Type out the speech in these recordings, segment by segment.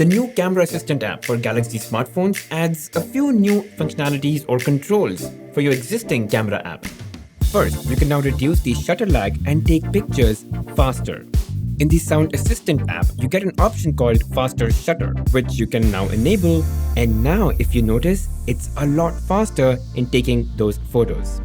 The new Camera Assistant app for Galaxy smartphones adds a few new functionalities or controls for your existing camera app. First, you can now reduce the shutter lag and take pictures faster. In the Sound Assistant app, you get an option called Faster Shutter, which you can now enable, and now if you notice, it's a lot faster in taking those photos.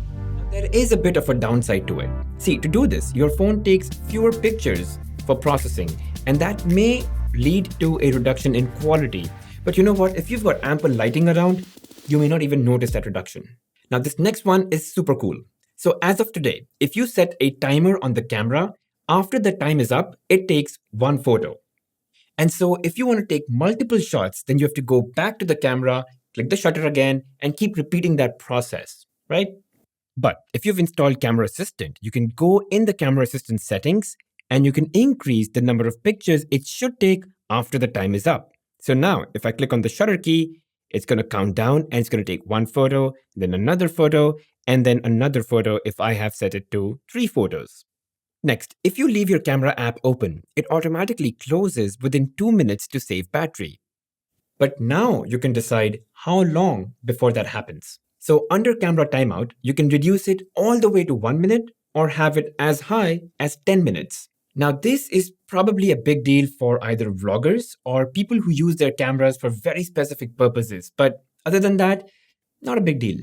There is a bit of a downside to it. See, to do this, your phone takes fewer pictures for processing, and that may lead to a reduction in quality. But you know what? If you've got ample lighting around, you may not even notice that reduction. Now, this next one is super cool. So as of today, if you set a timer on the camera, after the time is up, it takes one photo. And so if you want to take multiple shots, then you have to go back to the camera, click the shutter again, and keep repeating that process, right? But if you've installed Camera Assistant, you can go in the Camera Assistant settings and you can increase the number of pictures it should take after the time is up. So now, if I click on the shutter key, it's going to count down and it's going to take one photo, then another photo, and then another photo if I have set it to 3 photos. Next, if you leave your camera app open, it automatically closes within 2 minutes to save battery. But now you can decide how long before that happens. So under camera timeout, you can reduce it all the way to 1 minute or have it as high as 10 minutes. Now, this is probably a big deal for either vloggers or people who use their cameras for very specific purposes. But other than that, not a big deal.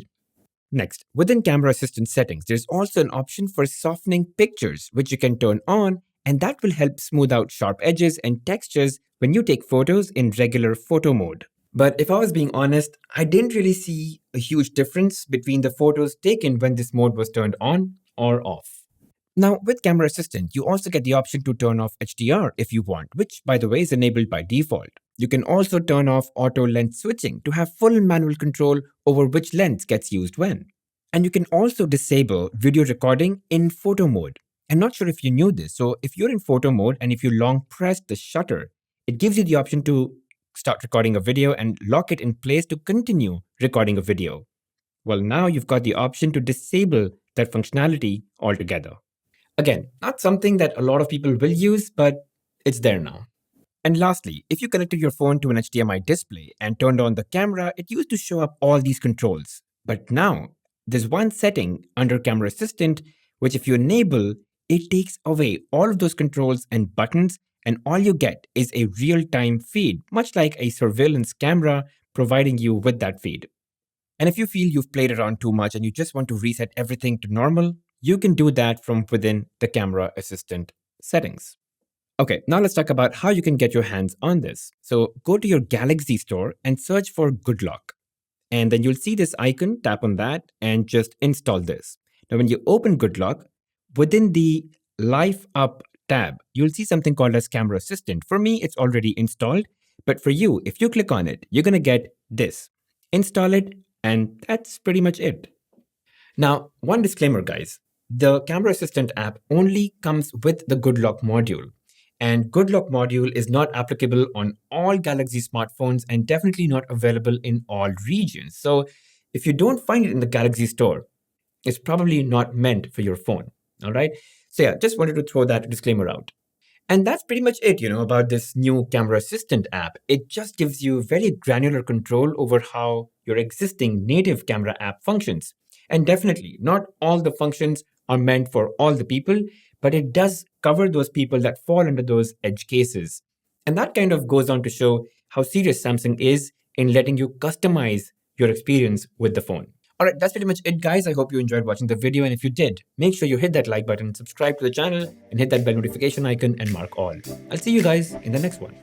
Next, within Camera Assistant settings, there's also an option for softening pictures, which you can turn on, and that will help smooth out sharp edges and textures when you take photos in regular photo mode. But if I was being honest, I didn't really see a huge difference between the photos taken when this mode was turned on or off. Now, with Camera Assistant, you also get the option to turn off HDR if you want, which, by the way, is enabled by default. You can also turn off auto lens switching to have full manual control over which lens gets used when. And you can also disable video recording in photo mode. I'm not sure if you knew this, so if you're in photo mode and if you long press the shutter, it gives you the option to start recording a video and lock it in place to continue recording a video. Well, now you've got the option to disable that functionality altogether. Again, not something that a lot of people will use, but it's there now. And lastly, if you connected your phone to an HDMI display and turned on the camera, it used to show up all these controls. But now, there's one setting under Camera Assistant, which if you enable, it takes away all of those controls and buttons, and all you get is a real-time feed, much like a surveillance camera providing you with that feed. And if you feel you've played around too much and you just want to reset everything to normal, you can do that from within the Camera Assistant settings. Okay, now let's talk about how you can get your hands on this. So go to your Galaxy store and search for GoodLock. And then you'll see this icon, tap on that and just install this. Now when you open GoodLock, within the Life Up tab, you'll see something called as Camera Assistant. For me, it's already installed, but for you, if you click on it, you're going to get this. Install it, and that's pretty much it. Now, one disclaimer, guys. The Camera Assistant app only comes with the GoodLock module, and GoodLock module is not applicable on all Galaxy smartphones and definitely not available in all regions. So if you don't find it in the Galaxy store, it's probably not meant for your phone. All right. So yeah, just wanted to throw that disclaimer out. And that's pretty much it, about this new Camera Assistant app. It just gives you very granular control over how your existing native camera app functions. And definitely, not all the functions are meant for all the people, but it does cover those people that fall under those edge cases. And that kind of goes on to show how serious Samsung is in letting you customize your experience with the phone. All right, that's pretty much it, guys. I hope you enjoyed watching the video. And if you did, make sure you hit that like button, subscribe to the channel, and hit that bell notification icon and mark all. I'll see you guys in the next one.